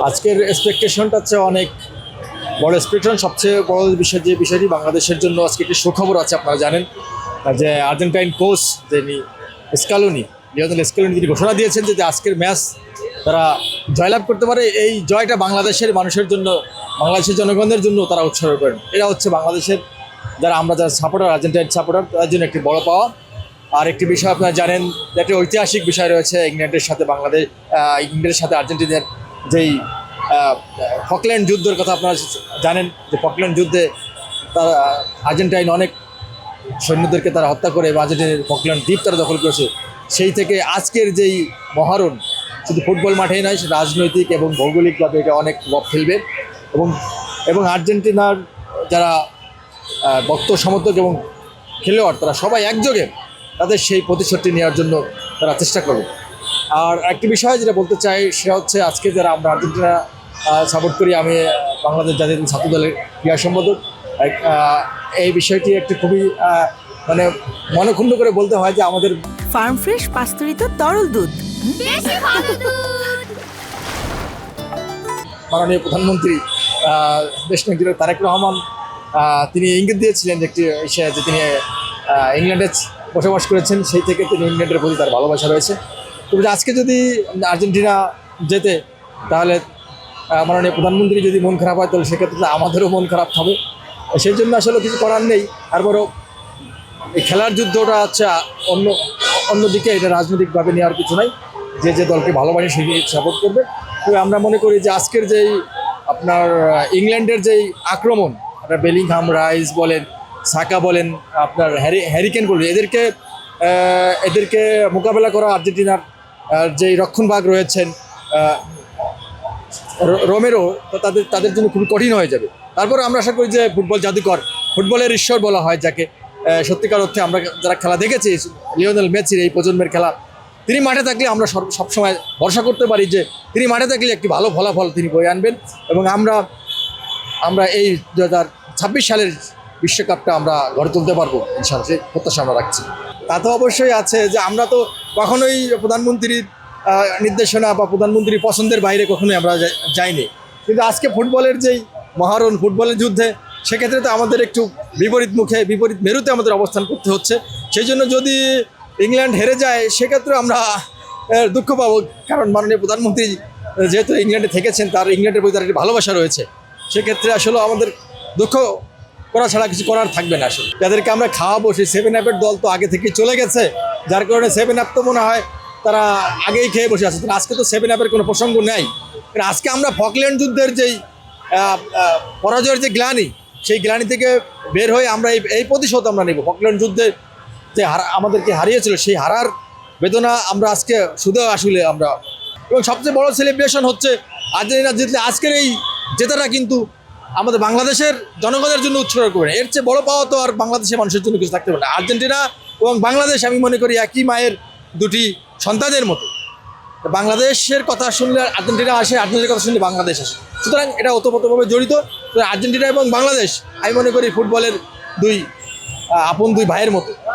আজকের এক্সপেকটেশনটা হচ্ছে অনেক বড় এক্সপেকটেশন। সবচেয়ে বড় বিষয় যে বিষয়টি বাংলাদেশের জন্য আজকে একটি সুখবর আছে, আপনারা জানেন যে আর্জেন্টাইন কোচ যিনি লিওনেল স্ক্যালোনি তিনি ঘোষণা দিয়েছেন যে আজকের ম্যাচ তারা জয়লাভ করতে পারে। এই জয়টা বাংলাদেশের মানুষের জন্য, বাংলাদেশের জনগণের জন্য তারা উৎসর্গ করেন। এটা হচ্ছে বাংলাদেশের যারা সাপোর্টার, আর্জেন্টাইন সাপোর্টার, তাদের জন্য একটি বড় পাওয়া। আর একটি বিষয় আপনারা জানেন যে একটি ঐতিহাসিক বিষয় রয়েছে ইংল্যান্ডের সাথে আর্জেন্টিনার যেই ফকল্যান্ড যুদ্ধের কথা আপনারা জানেন, যে ফকল্যান্ড যুদ্ধে তারা আর্জেন্টাইন অনেক সৈন্যদেরকে তারা হত্যা করে এবং আর্জেন্টিনার ফকল্যান্ড দ্বীপ তারা দখল করেছে। সেই থেকে আজকের যেই মহারণ শুধু ফুটবল মাঠেই নয়, রাজনৈতিক এবং ভৌগোলিকভাবে এটা অনেক প্রভাব ফেলবে এবং আর্জেন্টিনার যারা ভক্ত সমর্থক এবং খেলোয়াড় তারা সবাই একযোগে তাদের সেই প্রতিশোধটি নেওয়ার জন্য তারা চেষ্টা করবে। আর একটি বিষয় যেটা বলতে চাই সেটা হচ্ছে আজকে যারা আমরা আর্জেন্টিনা সাপোর্ট করি, আমি বাংলাদেশ জাতীয় ছাত্র দলের ক্রীড়া সম্পাদক, এই বিষয়টি একটি খুবই মানে মনক্ষুণ্ণ করে বলতে হয় যে আমাদের ফার্ম ফ্রেশ পাস্তুরিত তরল দুধ, মাননীয় প্রধানমন্ত্রী দেশনেত্রী তারেক রহমান তিনি ইঙ্গিত দিয়েছিলেন যে তিনি ইংল্যান্ডে বসবাস করেছেন, সেই থেকে তিনি ইংল্যান্ডের প্রতি তার ভালোবাসা রয়েছে। তবে আজকে যদি আর্জেন্টিনা যেতে, তাহলে মাননীয় প্রধানমন্ত্রী যদি মন খারাপ হয় তাহলে সেক্ষেত্রে আমাদেরও মন খারাপ হবে। সেই জন্য আসলে কিছু করার নেই। তারপরেও এই খেলার যুদ্ধটা হচ্ছে অন্যদিকে, এটা রাজনৈতিকভাবে নেওয়ার কিছু নাই। যে দলকে ভালোবাসে সেই সাপোর্ট করবে। তবে আমরা মনে করি যে আজকের যেই আপনার ইংল্যান্ডের যেই আক্রমণ, আপনার বেলিংহাম, রাইস বলেন, সাকা বলেন, আপনার হ্যারিকেন বলেন, এদেরকে মোকাবেলা করা আর্জেন্টিনার যেই রক্ষণভাগ রয়েছেন রোমেরো, তাদের জন্য খুবই কঠিন হয়ে যাবে। তারপর আমরা আশা করি যে ফুটবল জাদুকর, ফুটবলের ঈশ্বর বলা হয় যাকে, সত্যিকার অর্থে আমরা যারা খেলা দেখেছি লিওনেল মেসির এই প্রজন্মের খেলা, তিনি মাঠে থাকলে আমরা সবসময় ভরসা করতে পারি যে তিনি মাঠে থাকলে একটি ভালো ফলাফল তিনি বয়ে আনবেন এবং আমরা এই 2026 সালের বিশ্বকাপটা আমরা গড়ে তুলতে পারবো ইনশাআল্লাহ, সেই প্রত্যাশা আমরা রাখছি। তা তো অবশ্যই আছে যে আমরা তো কখনোই প্রধানমন্ত্রীর নির্দেশনা বা প্রধানমন্ত্রীর পছন্দের বাইরে কখনোই আমরা যাইনি, কিন্তু আজকে ফুটবলের যেই মহারণ, ফুটবলের যুদ্ধে, সেক্ষেত্রে তো আমাদের একটু বিপরীত মেরুতে আমাদের অবস্থান করতে হচ্ছে। সেই জন্য যদি ইংল্যান্ড হেরে যায় সেক্ষেত্রে আমরা দুঃখ পাবো, কারণ মাননীয় প্রধানমন্ত্রী যেহেতু ইংল্যান্ডে থেকেছেন, তার ইংল্যান্ডের প্রতি তার একটি ভালোবাসা রয়েছে। সেক্ষেত্রে আসলে আমাদের দুঃখ করা ছাড়া কিছু করার থাকবে না। আসলে যাদেরকে আমরা খাওয়াবো, সেই 7-Up দল তো আগে থেকেই চলে গেছে, যার কারণে 7-Up তো মনে হয় তারা আগেই খেয়ে বসে আছে। আজকে তো 7-Up কোনো প্রসঙ্গ নেই। আজকে আমরা ফকল্যান্ড যুদ্ধের যেই পরাজয়ের যে গ্লানি, সেই গ্লানি থেকে বের হয়ে আমরা এই প্রতিশোধ আমরা নেব। ফকল্যান্ড যুদ্ধে যে আমাদেরকে হারিয়েছিল, সেই হারার বেদনা আমরা আজকে শুধু আসলে আমরা, এবং সবচেয়ে বড় সেলিব্রেশন হচ্ছে আর্জেন্টিনা জিতলে আজকের এই জেতাটা কিন্তু আমাদের বাংলাদেশের জনগণের জন্য উৎসর্গ করে। এর চেয়ে বড় পাওয়া তো আর বাংলাদেশের মানুষের জন্য কিছু থাকতে পারে না। আর্জেন্টিনা এবং বাংলাদেশ আমি মনে করি একই মায়ের দুটি সন্তানের মতো। বাংলাদেশের কথা শুনলে আর্জেন্টিনা আসে, আর্জেন্টিনার কথা শুনলে বাংলাদেশ আসে। সুতরাং এটা ওতপ্রোতভাবে জড়িত। আর্জেন্টিনা এবং বাংলাদেশ আমি মনে করি ফুটবলের আপন দুই ভাইয়ের মতো।